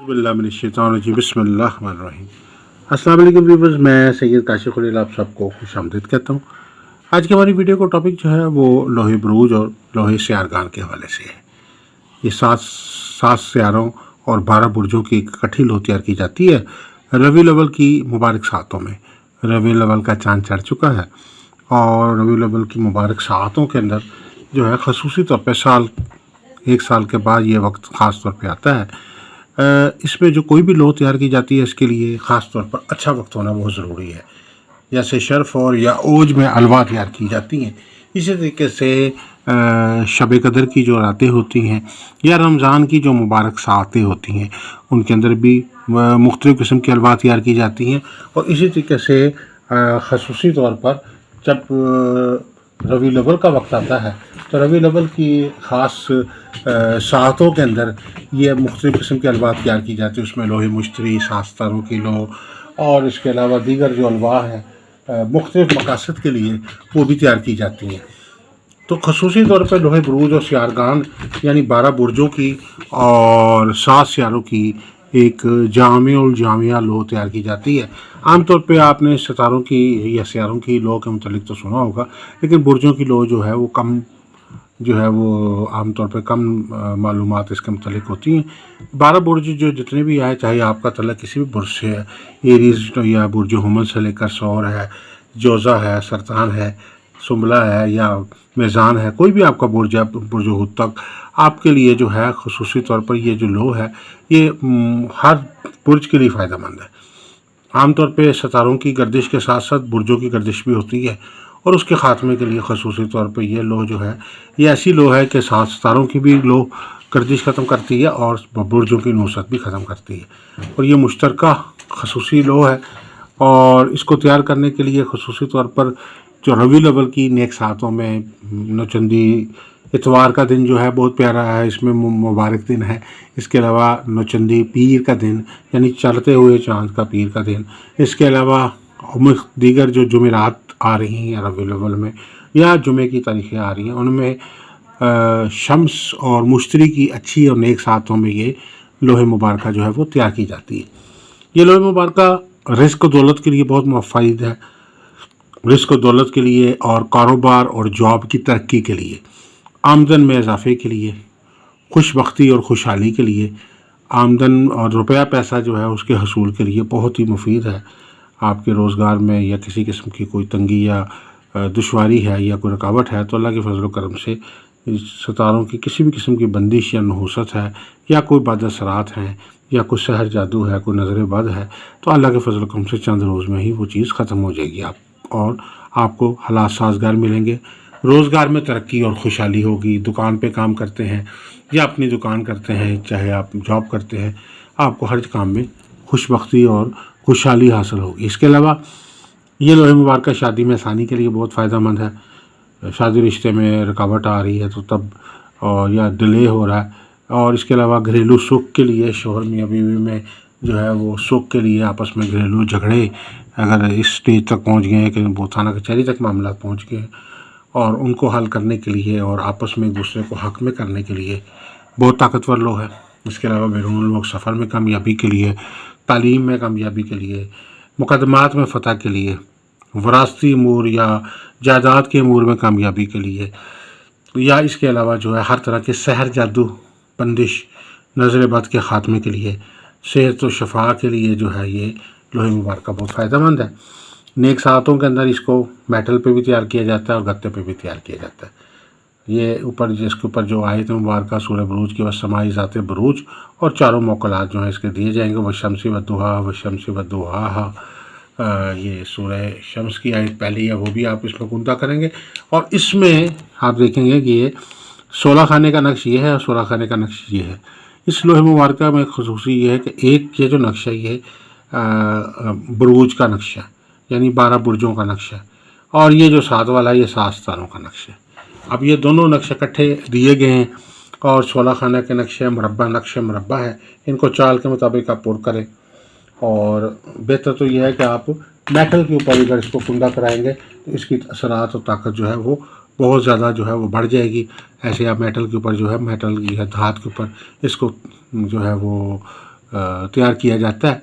औज़ुबिल्लाहिमिनश्शैतानिर्रजीम बिस्मिल्लाहिर्रहमानिर्रहीम। अस्सलाम वालेकुम व्यूअर्स, मैं सैयद काशिफ खलील आप सबको खुशामदीद कहता हूँ। आज की हमारी वीडियो का टॉपिक जो है वो लोहे बुरूज और लोहे सियारगान के हवाले से है। ये सात सात सियारों और 12 बुर्जों की इकट्ठी लौ तैयार की जाती है रबीउल अव्वल की मुबारक सातों में। रबीउल अव्वल का चांद चढ़ चुका है और रबीउल अव्वल की मुबारक सातों के अंदर जो है खसूसी तौर पर एक साल के बाद ये वक्त ख़ास तौर पे आता है। इसमें जो कोई भी लौ तैयार की जाती है इसके लिए ख़ास तौर पर अच्छा वक्त होना बहुत ज़रूरी है। जैसे शर्फ और या ओज में अलवा तैयार की जाती हैं, इसी तरीके से शब कदर की जो रातें होती हैं या रमज़ान की जो मुबारक सातें होती हैं उनके अंदर भी मुख्तलिफ़ किस्म की अलवा तैयार की जाती हैं। और इसी तरीके से खसूसी तौर पर जब रबीउल अव्वल का वक्त आता है तो रबीउल अव्वल की ख़ास सातों के अंदर ये मुख्तलिफ़ किस्म की अलवा तैयार की जाती है। उसमें लोहे मुश्तरी, सास्तारों की लो और इसके अलावा दीगर जो अलवा हैं मुख्तलिफ़ मकासद के लिए वो भी तैयार की जाती हैं। तो खसूसी तौर पर लोहे बुरूज और सियारगान यानी 12 बुर्जों की और 7 सियारों की एक जामिया लो तैयार की जाती है। आमतौर पे आपने सितारों की या सियारों की लो के मुतालिक तो सुना होगा, लेकिन बुर्जों की लो जो है वो कम आमतौर पे कम मालूमात इसके मुतालिक होती हैं। 12 बुर्ज जो जितने भी आए, चाहे आपका तल्लुक़ किसी भी बुर्ज से है, एरीज या बुर्ज हुमल से लेकर सौर है, जोज़ा है, सरतान है, सुंबला है या मेज़ान है, कोई भी आपका बुर्ज है बुर्ज हुद तक, आपके लिए जो है खसूसी तौर पर ये जो लो है ये हर बुर्ज के लिए फ़ायदेमंद है। आमतौर पे सितारों की गर्दिश के साथ साथ बुर्जों की गर्दिश भी होती है और उसके ख़ात्मे के लिए खसूसी तौर पर ये लो जो है ये ऐसी लो है कि सात सितारों की भी लो गर्दिश ख़त्म करती है और बुर्जों की नूसत भी ख़त्म करती है। और ये मुश्तरका खसूसी लो है और इसको तैयार करने के लिए खसूसी तौर पर जो रबीउल अव्वल की नेक सातों में नौचंदी इतवार का दिन जो है बहुत प्यारा है, इसमें मुबारक दिन है। इसके अलावा नौचंदी पीर का दिन यानी चढ़ते हुए चाँद का पीर का दिन, इसके अलावा दीगर जो जुमेरात आ रही हैं रबीउल अव्वल में या जुमे की तारीखें आ रही हैं उनमें शम्स और मुश्तरी की अच्छी और नेक सातों में ये लोहे मुबारका जो है वो तैयार की जाती है। ये लोहे मुबारका रिस्क और दौलत के लिए बहुत मुफीद है, रिस्क और दौलत के लिए और कारोबार और जॉब की तरक्की के लिए, आमदन में इजाफे के लिए, खुशबख्ती और खुशहाली के लिए, आमदन और रुपया पैसा जो है उसके हसूल के लिए बहुत ही मुफीद है। आपके रोज़गार में या किसी किस्म की कोई तंगी या दुश्वारी है या कोई रुकावट है तो अल्लाह के फजल करम से सितारों की किसी भी किस्म की बंदिश या नहुसत है या कोई बदअसरात हैं या कोई सहर जादू है, कोई नज़र बद है, तो अल्लाह के फजल करम से चंद रोज़ में ही वो चीज़ ख़त्म हो जाएगी और आपको हालात साजगार मिलेंगे। रोज़गार में तरक्की और खुशहाली होगी। दुकान पे काम करते हैं या अपनी दुकान करते हैं, चाहे आप जॉब करते हैं, आपको हर काम में खुशबख्ती और खुशहाली हासिल होगी। इसके अलावा ये लोहे मुबारका शादी में आसानी के लिए बहुत फ़ायदेमंद है। शादी रिश्ते में रुकावट आ रही है तो तब और या डिले हो रहा है, और इसके अलावा घरेलू सुख के लिए शोहर मियाँ बीवी में जो है वो सुख के लिए आपस में घरेलू झगड़े अगर इस स्टेज तक पहुंच गए हैं कि वो थाना कचहरी तक मामला पहुंच गए हैं और उनको हल करने के लिए और आपस में एक दूसरे को हक में करने के लिए बहुत ताकतवर लो है। इसके अलावा बैरून मुल्क सफ़र में कामयाबी के लिए, तालीम में कामयाबी के लिए, मुकदमात में फ़तह के लिए, वरासती अमूर या जायदाद के अमूर में कामयाबी के लिए, या इसके अलावा जो है हर तरह के सहर जादू, बंदिश, नज़र बद के ख़ात्मे के लिए, सेहत व शफा के लिए जो है ये लोहे मुबारका बहुत फ़ायदेमंद है। नेक सातों के अंदर इसको मेटल पे भी तैयार किया जाता है और गत्ते पे भी तैयार किया जाता है। ये ऊपर जिसके ऊपर जो आयत मुबारका सूरह बुरूज की वसमाई ज़ात बुरूज और चारों मौकलात जो हैं इसके दिए जाएंगे। वशम्सी वद्दुहा वशम्सी वद्दुहा, ये सूरह शम्स की आयत पहली है, वो भी आप इसमें कुंदा करेंगे। और इसमें आप देखेंगे कि ये 16 खाने का नक्श ये है और 16 खाने का नक्श ये है। इस लोहे मुबारका में खसूसी ये है कि एक ये जो नक्शा ये बुरूज का नक्शा यानी 12 बुर्जों का नक्शा, और ये जो 7 वाला ये 7 सितारों का नक्शा। अब ये दोनों नक्शे इकट्ठे दिए गए हैं और 16 खाने के नक्शे मुरब्बा है। इनको चाल के मुताबिक आप पुर करें और बेहतर तो यह है कि आप मेटल के ऊपर अगर इसको कुंदा कराएंगे तो इसकी असरात और ताकत जो है वो बहुत ज़्यादा जो है वो बढ़ जाएगी। ऐसे आप मेटल के ऊपर जो है मेटल या धात के ऊपर इसको जो है वो تیار کیا جاتا ہے،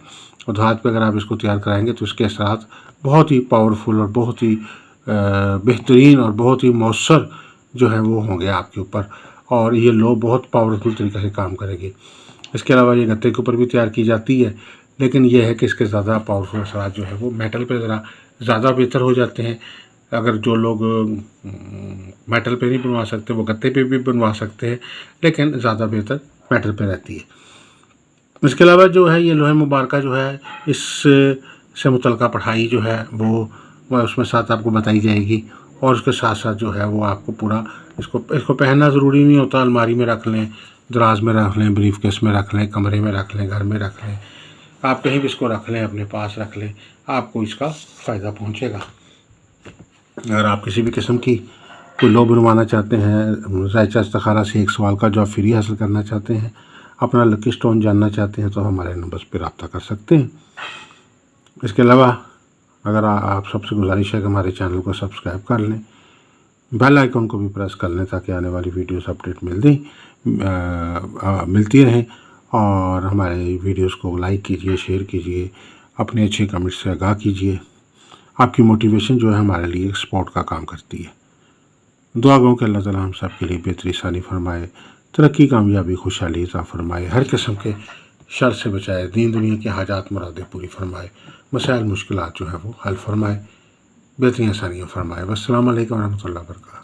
اور دھات پہ اگر آپ اس کو تیار کرائیں گے تو اس کے اثرات بہت ہی پاورفل اور بہت ہی بہترین اور بہت ہی مؤثر جو ہے وہ ہوں گے آپ کے اوپر، اور یہ لو بہت پاورفل طریقے سے کام کرے گی۔ اس کے علاوہ یہ گتے کے اوپر بھی تیار کی جاتی ہے، لیکن یہ ہے کہ اس کے زیادہ پاورفل اثرات جو ہے وہ میٹل پہ ذرا زیادہ بہتر ہو جاتے ہیں۔ اگر جو لوگ میٹل پہ نہیں بنوا سکتے وہ گتے پہ بھی بنوا سکتے ہیں، لیکن زیادہ بہتر میٹل پہ رہتی ہے۔ اس کے علاوہ جو ہے یہ لوہے مبارکہ جو ہے اس سے متعلقہ پڑھائی جو ہے وہ اس میں ساتھ آپ کو بتائی جائے گی، اور اس کے ساتھ ساتھ جو ہے وہ آپ کو پورا اس کو پہننا ضروری نہیں ہوتا، الماری میں رکھ لیں، دراز میں رکھ لیں، بریف کیس میں رکھ لیں، کمرے میں رکھ لیں، گھر میں رکھ لیں، آپ کہیں بھی اس کو رکھ لیں، اپنے پاس رکھ لیں، آپ کو اس کا فائدہ پہنچے گا۔ اگر آپ کسی بھی قسم کی کوئی لو بنوانا چاہتے ہیں، ذائچہ استخارہ سے ایک سوال کا جواب فری حاصل کرنا چاہتے ہیں، اپنا لکی اسٹون جاننا چاہتے ہیں، تو ہمارے نمبر پہ رابطہ کر سکتے ہیں۔ اس کے علاوہ اگر آپ سب سے گزارش ہے کہ ہمارے چینل کو سبسکرائب کر لیں، بیل آئیکن کو بھی پریس کر لیں تاکہ آنے والی ویڈیوز اپڈیٹ ملتی رہیں، اور ہمارے ویڈیوز کو لائک کیجئے، شیئر کیجئے، اپنے اچھے کمنٹ سے آگاہ کیجئے۔ آپ کی موٹیویشن جو ہے ہمارے لیے ایک سپورٹ کا کام کرتی ہے۔ دعا گوں کہ اللہ تعالیٰ ہم سب کے لیے بہتری ثانی فرمائے، ترقی، کامیابی، خوشحالی عطا فرمائے، ہر قسم کے شر سے بچائے، دین دنیا کی حاجات مرادیں پوری فرمائے، مسائل مشکلات جو ہے وہ حل فرمائے، بہترین آسانیاں فرمائے۔ والسلام علیکم ورحمۃ اللہ وبرکاتہ۔